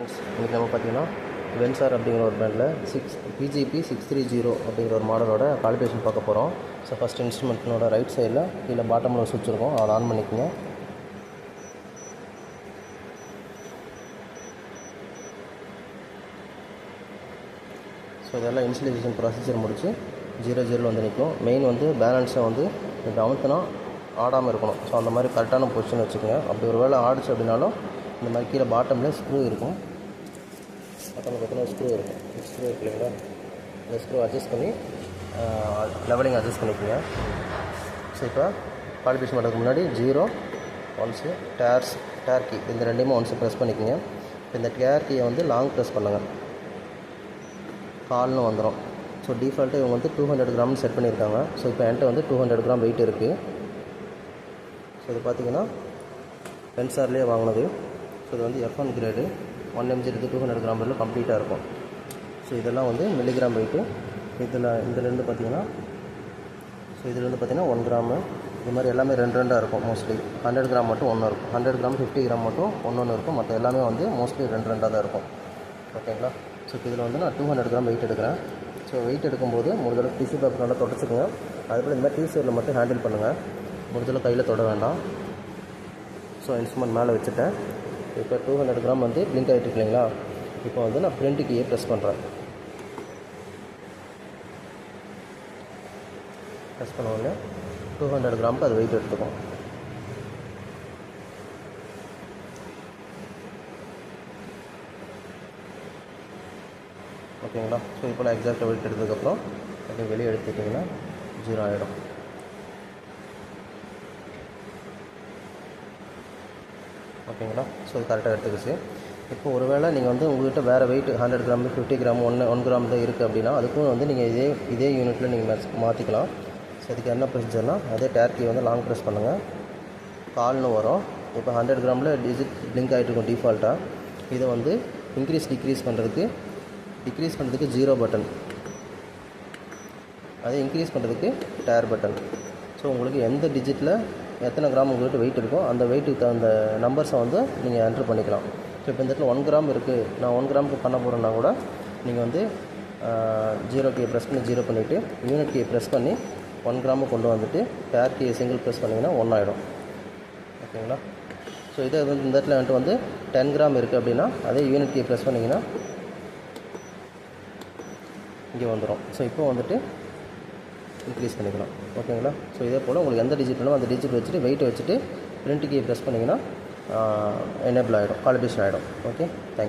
இன்றைக்கி நம்ம பார்த்தீங்கன்னா வென்சார் அப்படிங்கிற ஒரு பிராண்டில் PGP630 அப்படிங்கிற ஒரு மாடலோட காலிப்ரேஷன் பார்க்க போகிறோம். ஸோ ஃபஸ்ட் இன்ஸ்ட்ருமெண்ட்னோட ரைட் சைடில் கீழே பாட்டமில் ஒரு சுவிட்ச் இருக்கும், அதை ஆன் பண்ணிக்கோங்க. ஸோ இதெல்லாம் இன்ஸ்டலேஷன் ப்ரொசீஜர் முடிச்சு 00 வந்து நிற்கும். மெயின் வந்து பேலன்ஸை வந்து அமுத்துனா ஆடாமல் இருக்கணும். ஸோ அந்த மாதிரி கரெக்டான பொசிஷன் வச்சுக்கோங்க. அப்படி ஒரு வேளை ஆடிச்சு அப்படின்னாலும் இந்த மாதிரி கீழே பாட்டமில் ஸ்க்ரூ இருக்கும். பார்த்தீங்கன்னா ஸ்க்ரூ இருக்கும், ஸ்க்ரூ இருக்கு இல்லைங்களா, இந்த ஸ்க்ரூ அட்ஜஸ்ட் பண்ணி லெவலிங் அட்ஜஸ்ட் பண்ணிக்கோங்க. ஸோ இப்போ காலிப்ரேஷன் பண்ணுறதுக்கு முன்னாடி 0 ஒன்ஸு டேர் கீ இந்த ரெண்டையுமே ஒன்ஸு ப்ரெஸ் பண்ணிக்கோங்க. இந்த டேர் கீயை வந்து லாங் ப்ரெஸ் பண்ணுங்கள், கால்னு வந்துடும். ஸோ டிஃபால்ட்டு இவங்க வந்து 200 கிராம்னு செட் பண்ணியிருக்காங்க. ஸோ இப்போ என்கிட்ட வந்து 200 கிராம் வெயிட் இருக்குது. ஸோ இது பார்த்திங்கன்னா வென்சார்லேயே வாங்கினது. ஸோ இது வந்து F1 கிரேடு 1 mg 200 கிராம் வரையில் கம்ப்ளீட்டாக இருக்கும். ஸோ இதெல்லாம் வந்து மில்லிகிராம் வெயிட்டு. இதுலேருந்து பார்த்திங்கன்னா 1 கிராமு இது மாதிரி எல்லாமே ரெண்டாக இருக்கும். மோஸ்ட்லி 100 கிராம் மட்டும் ஒன்று இருக்கும், 100 கிராம் 50 கிராம் மட்டும் ஒன்று இருக்கும். மற்ற எல்லாமே வந்து மோஸ்ட்லி ரெண்டாக தான் இருக்கும். ஓகேங்களா. ஸோ இப்போ இதில் வந்து நான் 200 கிராம் வெயிட் எடுக்கிறேன். ஸோ வெயிட் எடுக்கும்போது முடிஞ்சளவு டிஷ்யூ பேப்பர் நல்லா தொடச்சிக்கோங்க. அதுபோல் இந்த மாதிரி டிஷர்ட்டில் மட்டும் ஹேண்டில் பண்ணுங்கள், முடிஞ்சளவு கையில் தொட வேண்டாம். ஸோ இன்ஸ்ட்ருமெண்ட் மேலே வச்சுட்டேன். இப்போ 200 கிராம் வந்து பிளிங்க் ஆகிட்டு இல்லைங்களா. இப்போ வந்து நான் பிரிண்ட் கீயை ப்ரெஸ் பண்ணுறேன். ப்ரெஸ் பண்ண உடனே 200 கிராமுக்கு அது வெயிட் எடுத்துக்கும். ஓகேங்களா. ஸோ இப்போ நான் எக்ஸாக்டாக வெயிட் எடுத்ததுக்கப்புறம் அப்படி வெளியே எடுத்துக்கிட்டிங்கன்னா 0 ஆகிடும். ஓகேங்களா. ஸோ இது கரெக்டாக எடுத்துக்கிச்சு. இப்போ ஒரு வேளை நீங்கள் வந்து உங்கள்கிட்ட வேறு வெயிட் 100 கிராம் 50 கிராம் 1 கிராம் தான் இருக்குது அப்படின்னா அதுக்கும் வந்து நீங்கள் இதே யூனிட்டில் நீங்கள் மாற்றிக்கலாம். ஸோ அதுக்கு என்ன ப்ரொசீஜர்னால் அதே டேர் கீ வந்து லாங் ப்ரெஸ் பண்ணுங்கள், கால்னு வரும். இப்போ 100 கிராமில் டிஜிட் பிளிங்க் ஆகிட்டு இருக்கும் டிஃபால்ட்டாக. இதை வந்து டிக்ரீஸ் பண்ணுறதுக்கு 0 பட்டன், அதை இன்க்ரீஸ் பண்ணுறதுக்கு டேர் பட்டன். ஸோ உங்களுக்கு எந்த டிஜிட்டில் எத்தனை கிராம் உங்கள்கிட்ட வெயிட் இருக்கோ அந்த வெயிட்டுக்கு தகுந்த நம்பர்ஸை வந்து நீங்கள் என்ட்ரு பண்ணிக்கலாம். ஸோ இப்போ இந்த இடத்துல 1 கிராம் இருக்குது, நான் 1 கிராமுக்கு பண்ண போகிறேன்னா கூட நீங்கள் வந்து 0 கீயை ப்ரெஸ் பண்ணி 0 பண்ணிவிட்டு யூனிட் கீயை ப்ரெஸ் பண்ணி 1 கிராமுக்கு கொண்டு வந்துட்டு டேர் கீயை சிங்கிள் ப்ரெஸ் பண்ணிங்கன்னா 1 ஆகிடும். ஓகேங்களா. ஸோ இதே வந்து இந்த இடத்துல என்கிட்ட வந்து 10 கிராம் இருக்குது அப்படின்னா அதே யூனிட் கீயை ப்ரெஸ் பண்ணிங்கன்னா இங்கே வந்துடும். ஸோ இப்போ வந்துட்டு இன்க்ரீஸ் பண்ணிக்கலாம். ஓகேங்களா. ஸோ இதே போல் உங்களுக்கு எந்த டிஜிட் வேணுமோ அந்த டிஜிட் வச்சுட்டு வெயிட் வச்சுட்டு பிரிண்ட் கீயை ப்ரெஸ் பண்ணிங்கன்னா எனேபிள் ஆகிடும், காலிப்ரேஷன் ஆகிடும். Okay, thank you.